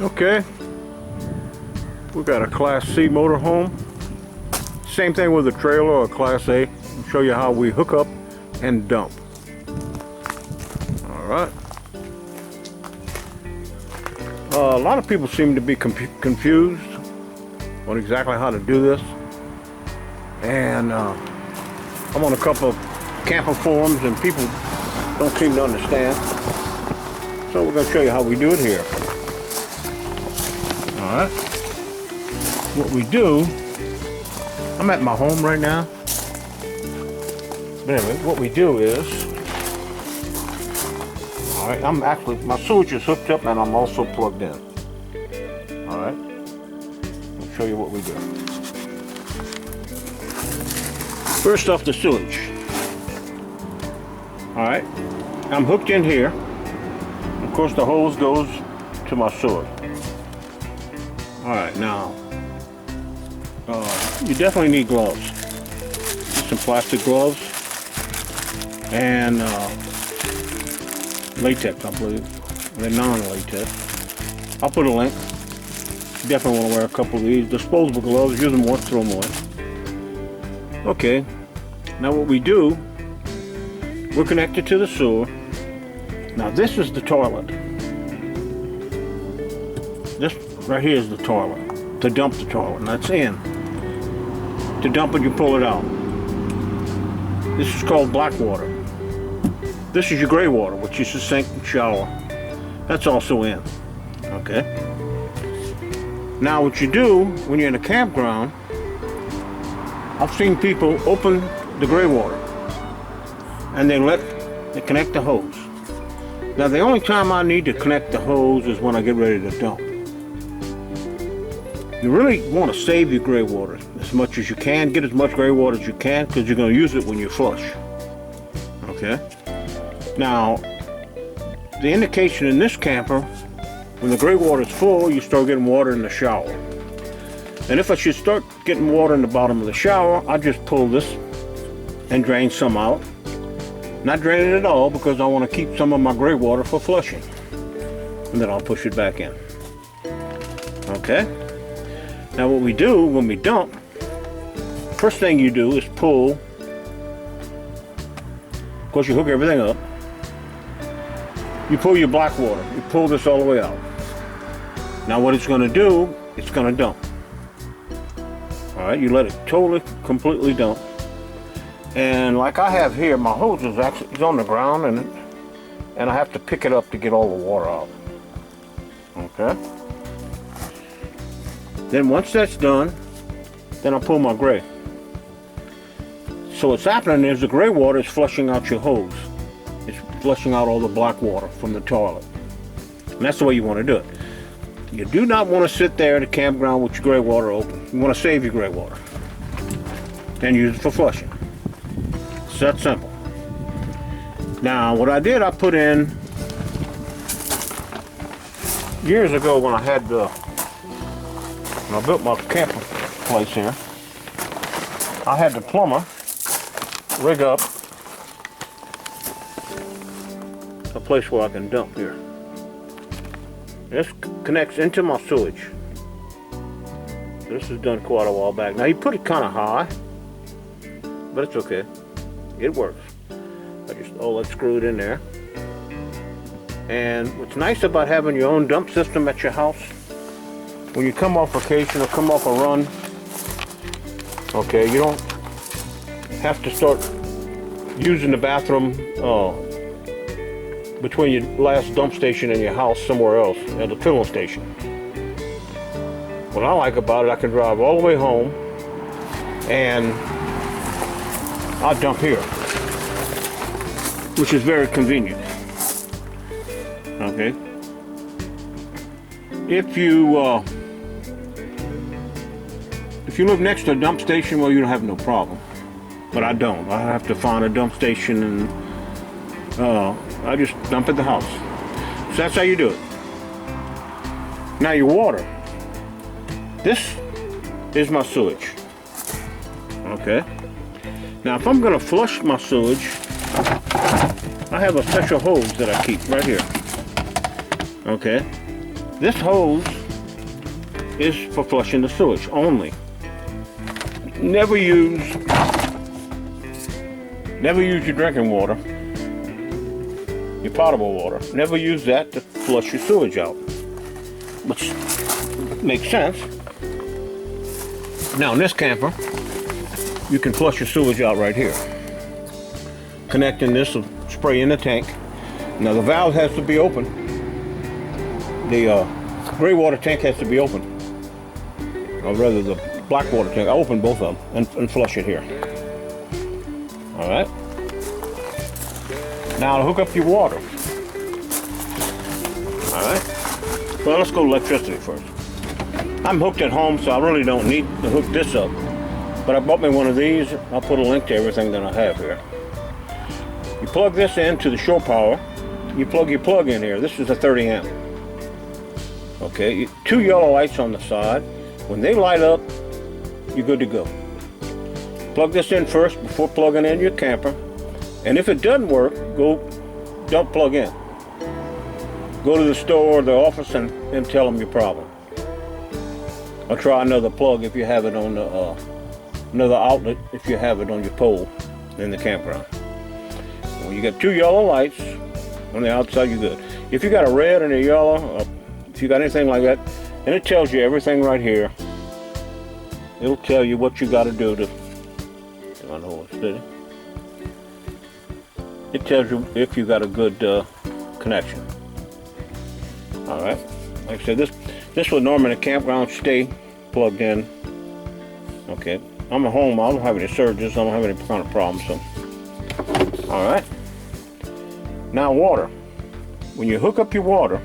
Okay, we got a Class C motorhome. Same thing with a trailer or a Class A. I'll show you how we hook up and dump. All right. A lot of people seem to be confused on exactly how to do this. And I'm on a couple of camper forums and people don't seem to understand. So we're going to show you how we do it here. Alright. What we do, I'm at my home right now. But anyway, what we do is, alright, my switch is hooked up and I'm also plugged in. Alright. I'll show you what we do. First off, the sewage. Alright, I'm hooked in here. Of course, the hose goes to my sewer. Alright, now, you definitely need gloves. Some plastic gloves and latex, I believe. They're non-latex. I'll put a link. You definitely want to wear a couple of these. Disposable gloves, use them once, throw them away. Okay, now what we do, we're connected to the sewer. Now this is the toilet. This right here is the toilet. To dump the toilet, and that's in. To dump it, you pull it out. This is called black water. This is your gray water, which is the sink and shower. That's also in. Okay? Now what you do when you're in a campground, I've seen people open the gray water and they connect the hose. Now the only time I need to connect the hose is when I get ready to dump. You really want to save your gray water as much as you can. Get as much gray water as you can because you're going to use it when you flush. Okay? Now, the indication in this camper, when the gray water is full, you start getting water in the shower. And if I should start getting water in the bottom of the shower, I just pull this and drain some out. Not drain it at all because I want to keep some of my gray water for flushing. And then I'll push it back in. Okay? Now what we do when we dump, first thing you do is pull. Of course you hook everything up. You pull your black water. You pull this all the way out. Now what it's going to do, it's going to dump. Alright, you let it totally, completely dump. And like I have here, my hose is actually on the ground and I have to pick it up to get all the water out. Okay? Then once that's done, then I pull my gray. So what's happening is the gray water is flushing out your hose. It's flushing out all the black water from the toilet. And that's the way you want to do it. You do not want to sit there at a campground with your gray water open. You want to save your gray water. Then use it for flushing. It's that simple. Now what I did, I put in, years ago when I had when I built my camper place here, I had the plumber rig up a place where I can dump here. This connects into my sewage. This was done quite a while back. Now he put it kind of high, but it's okay. It works. I just let's screw it in there. And what's nice about having your own dump system at your house, when you come off vacation or come off a run, okay, you don't have to start using the bathroom between your last dump station and your house somewhere else at the filling station. What I like about it, I can drive all the way home and I'll dump here, which is very convenient. Okay. If you live next to a dump station, well, you don't have no problem. But I don't. I have to find a dump station and I just dump at the house. So that's how you do it. Now your water. This is my sewage. Okay. Now if I'm going to flush my sewage, I have a special hose that I keep right here. Okay. This hose is for flushing the sewage only. Never use your drinking water, your potable water. Never use that to flush your sewage out, which makes sense. Now in this camper, you can flush your sewage out right here. Connecting this will spray in the tank. Now the valve has to be open. The gray water tank has to be open, or rather the black water tank. I open both of them and flush it here. All right. Now to hook up your water. All right. Well, let's go electricity first. I'm hooked at home, so I really don't need to hook this up. But I bought me one of these. I'll put a link to everything that I have here. You plug this into the shore power. You plug your plug in here. This is a 30 amp. Okay, 2 yellow lights on the side. When they light up, you're good to go. Plug this in first before plugging in your camper. And if it doesn't work, don't plug in. Go to the store or the office and tell them your problem. Or try another plug if you have it on the, another outlet if you have it on your pole in the campground. When you got 2 yellow lights on the outside, you're good. If you got a red and a yellow, if you got anything like that, and it tells you everything right here. It'll tell you what you got to do to hold it steady. It tells you if you got a good connection. All right. Like I said, this would normally in a campground stay plugged in. Okay. I'm at home. I don't have any surges. I don't have any kind of problems. So. All right. Now water. When you hook up your water,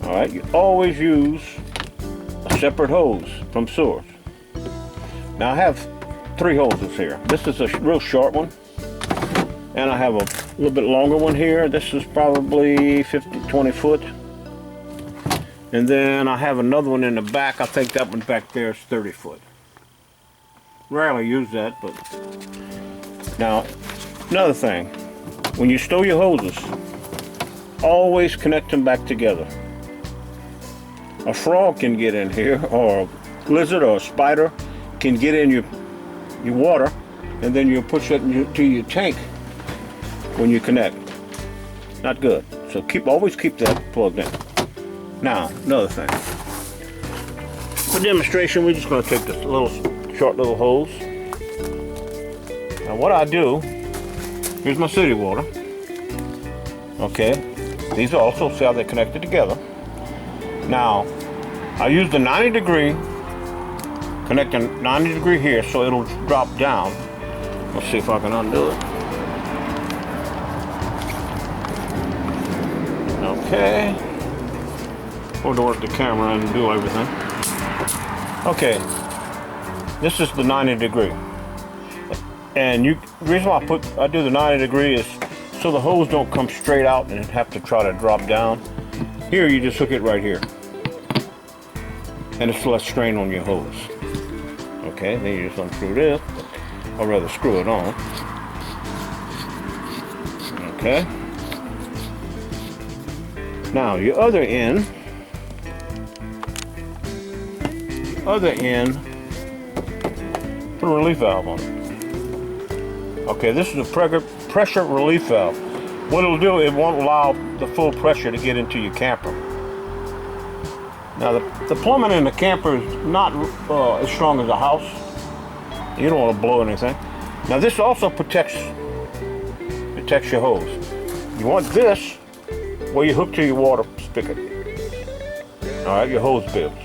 all right, you always use a separate hose from source. Now I have 3 hoses here. This is a real short one, and I have a little bit longer one here. This is probably 20 foot. And then I have another one in the back. I think that one back there is 30 foot. Rarely use that, but now another thing, when you stow your hoses, always connect them back together. A frog can get in here, or a lizard or a spider can get in your water, and then you'll push it to your tank when you connect. Not good. So always keep that plugged in. Now, another thing. For demonstration, we're just going to take this short little hose. Now what I do, here's my city water. Okay, these are also, see how they're connected together. Now, I use the 90 degree, connecting 90 degree here so it'll drop down. Let's see if I can undo it. Okay. We'll work the camera and do everything. Okay. This is the 90 degree. And the reason why I do the 90 degree is so the hose don't come straight out and have to try to drop down. Here you just hook it right here. And it's less strain on your hose. Okay, then you just unscrew this, or rather screw it on. Okay. Now your other end, put a relief valve on it. Okay, this is a pressure relief valve. What it'll do, it won't allow the full pressure to get into your camper. Now the plumbing in the camper is not as strong as a house. You don't want to blow anything. Now this also protects your hose. You want this where you hook to your water spigot. All right, your hose bills.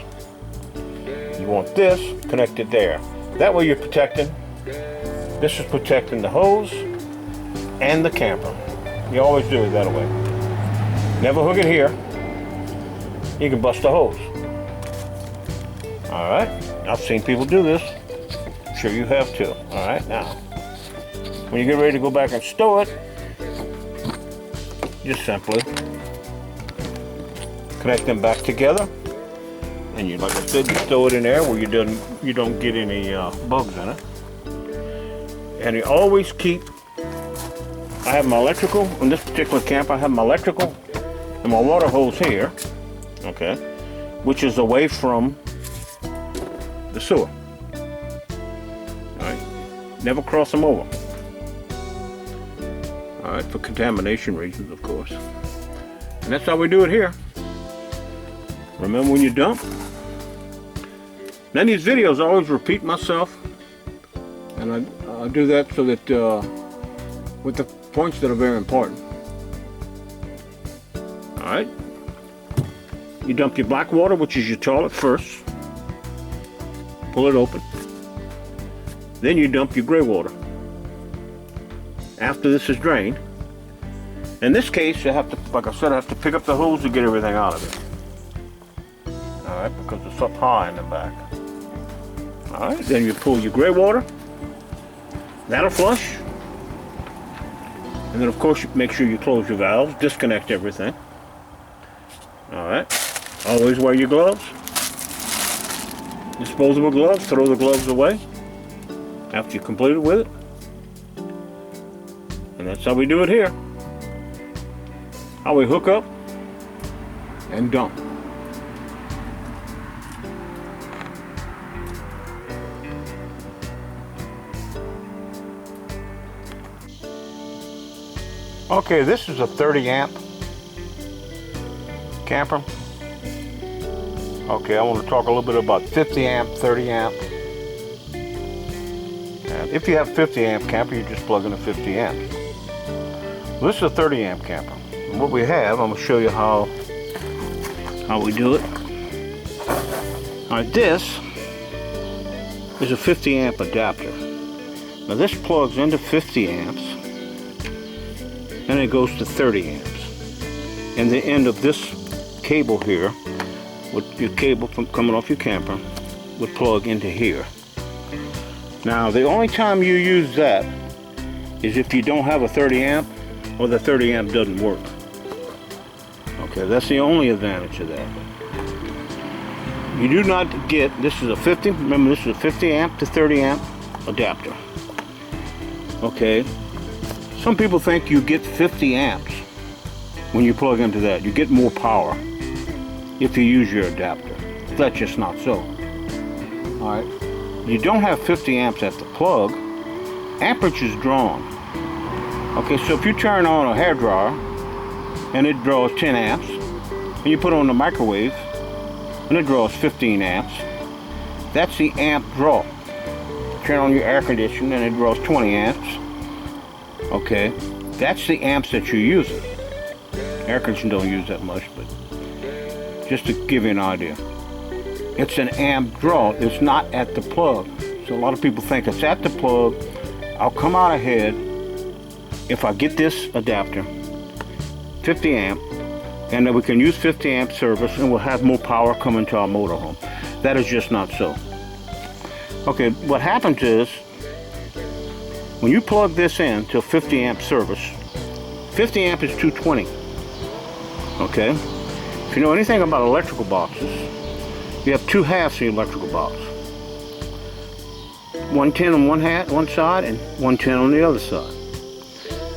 You want this connected there. That way you're protecting. This is protecting the hose and the camper. You always do it that way. Never hook it here. You can bust the hose. All right, I've seen people do this. I'm sure you have too. All right, now, when you get ready to go back and stow it, just simply connect them back together. And you, like I said, you stow it in there where you don't get any bugs in it. And you always keep, I have my electrical, in this particular camp I have my electrical and my water hose here. okay, which is away from the sewer. All right, never cross them over. All right, for contamination reasons, of course. And that's how we do it here. Remember when you dump? Now in these videos, I always repeat myself, and I do that so that with the points that are very important. All right, you dump your black water, which is your toilet, first. Pull it open. Then you dump your gray water. After this is drained, in this case, you have to, like I said, I have to pick up the hose to get everything out of it. All right, because it's up high in the back. All right, then you pull your gray water. That'll flush. And then, of course, you make sure you close your valves, disconnect everything. All right, always wear your gloves. Disposable gloves, throw the gloves away after you're completed with it. And that's how we do it here. How we hook up and dump. Okay, this is a 30 amp camper. Okay, I want to talk a little bit about 50 amp, 30 amp. And if you have 50 amp camper, you just plug in a 50 amps. Well, this is a 30 amp camper. And what we have, I'm going to show you how we do it. All right, this is a 50 amp adapter. Now this plugs into 50 amps, and it goes to 30 amps. And the end of this cable here, with your cable from coming off your camper, would plug into here. Now the only time you use that is if you don't have a 30 amp or the 30 amp doesn't work. Okay, that's the only advantage of that. You do not get, this is a 50, remember this is a 50 amp to 30 amp adapter. Okay, some people think you get 50 amps when you plug into that. You get more power if you use your adapter. That's just not so. Alright, you don't have 50 amps at the plug, amperage is drawn. Okay, so if you turn on a hairdryer and it draws 10 amps, and you put it on the microwave and it draws 15 amps, that's the amp draw. Turn on your air conditioner and it draws 20 amps. Okay, that's the amps that you're using. Air conditioners don't use that much, but just to give you an idea. It's an amp draw, it's not at the plug. So a lot of people think it's at the plug. I'll come out ahead if I get this adapter, 50 amp, and then we can use 50 amp service and we'll have more power coming to our motorhome. That is just not so. Okay, what happens is, when you plug this in to a 50 amp service, 50 amp is 220. Okay? If you know anything about electrical boxes, you have two halves of the electrical box. 110 on one side and 110 on the other side.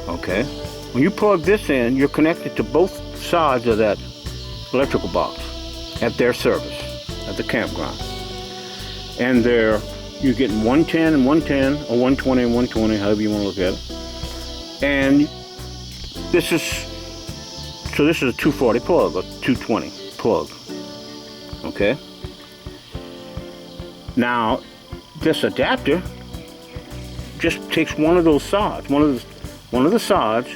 Okay? When you plug this in, you're connected to both sides of that electrical box at their service, at the campground. And you're getting 110 and 110, or 120 and 120, however you want to look at it. And this is a 240 plug, or 220 plug. Okay? Now, this adapter just takes one of those sides, one of the sides,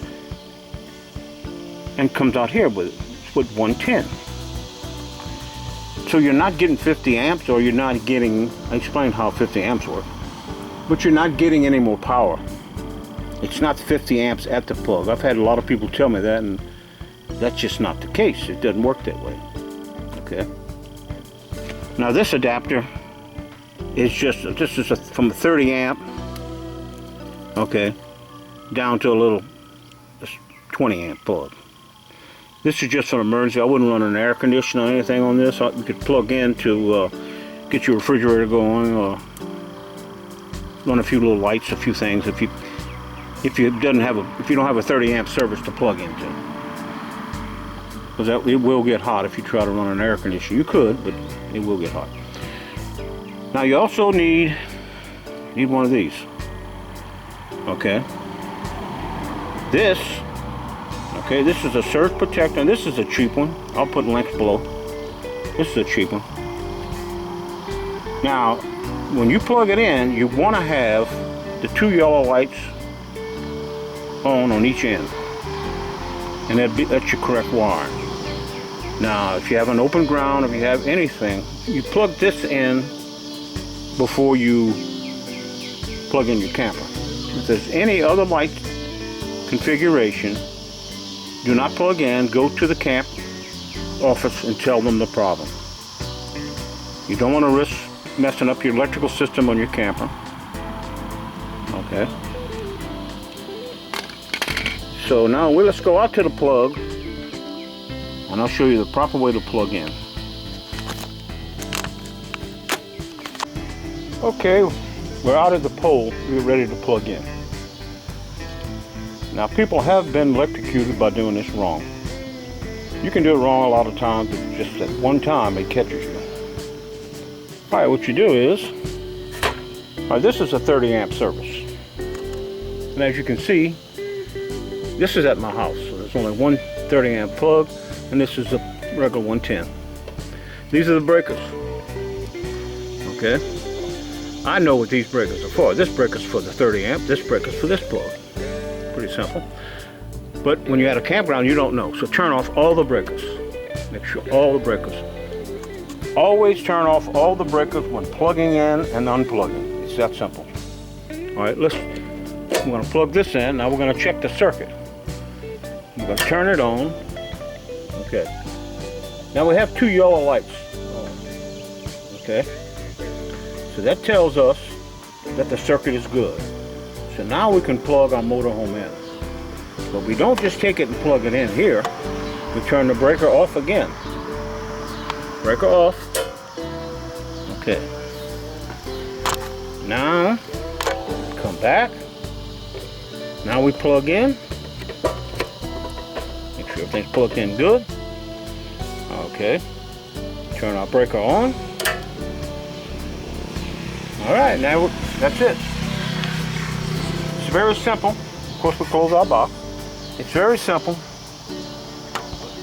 and comes out here with 110. So you're not getting 50 amps, or you're not getting, I explained how 50 amps work, but you're not getting any more power. It's not 50 amps at the plug. I've had a lot of people tell me that, and that's just not the case. It doesn't work that way. Okay. Now this adapter is from a 30 amp, okay, down to a little 20 amp plug. This is just an emergency. I wouldn't run an air conditioner or anything on this. You could plug in to get your refrigerator going, or run a few little lights, a few things. If you don't have a 30 amp service to plug into. because it will get hot if you try to run an air conditioner. You could, but it will get hot. Now you also need one of these. Okay. This is a surge protector, and this is a cheap one. I'll put links below. This is a cheap one. Now, when you plug it in, you want to have the 2 yellow lights on each end, and that's your correct wiring. Now, if you have an open ground, if you have anything, you plug this in before you plug in your camper. If there's any other light configuration, do not plug in. Go to the camp office and tell them the problem. You don't want to risk messing up your electrical system on your camper. Okay. So now let's go out to the plug, and I'll show you the proper way to plug in. Okay, we're out at the pole. We're ready to plug in. Now, people have been electrocuted by doing this wrong. You can do it wrong a lot of times, but just at one time it catches you. All right, what you do is, this is a 30 amp service. And as you can see, this is at my house. So there's only one 30 amp plug, and this is a regular 110. These are the breakers. Okay. I know what these breakers are for. This breaker's for the 30 amp, this breaker's for this plug. Pretty simple. But when you're at a campground, you don't know. So turn off all the breakers. Make sure all the breakers. Always turn off all the breakers when plugging in and unplugging. It's that simple. All right, we're going to plug this in. Now we're going to check the circuit. I'm going to turn it on. Okay. Now we have 2 yellow lights on. Okay. So that tells us that the circuit is good. So now we can plug our motorhome in. But we don't just take it and plug it in here. We turn the breaker off again. Breaker off. Okay. Now, come back. Now we plug in. Make sure everything's plugged in good. Okay. Turn our breaker on. All right, now that's it. It's very simple. Of course, we close our box. It's very simple.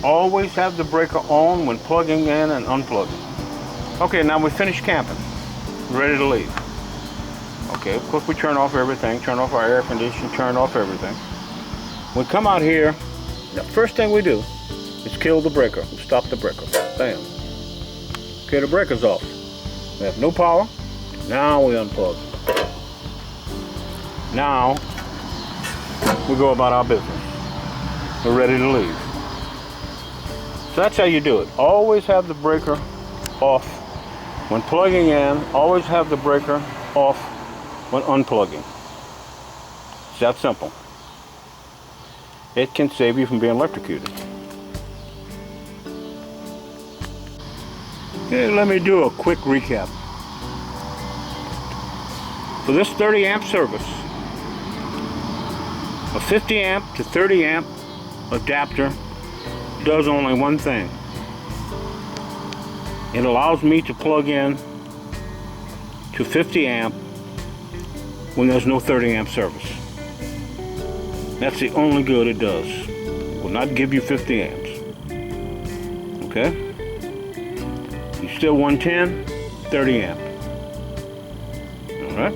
Always have the breaker on when plugging in and unplugging. Okay, now we finished camping. We're ready to leave. Okay, of course we turn off everything, turn off our air conditioning, turn off everything. We come out here, the first thing we do is kill the breaker. We stop the breaker. Bam. Okay, the breaker's off. We have no power. Now we unplug. Now we go about our business. We're ready to leave. So that's how you do it. Always have the breaker off when plugging in. Always have the breaker off when unplugging. It's that simple. It can save you from being electrocuted. Okay, let me do a quick recap. For this 30 amp service, a 50 amp to 30 amp adapter does only one thing. It allows me to plug in to 50 amp when there's no 30 amp service. That's the only good it does. It will not give you 50 amps. Okay? You still 110, 30 amp. Alright?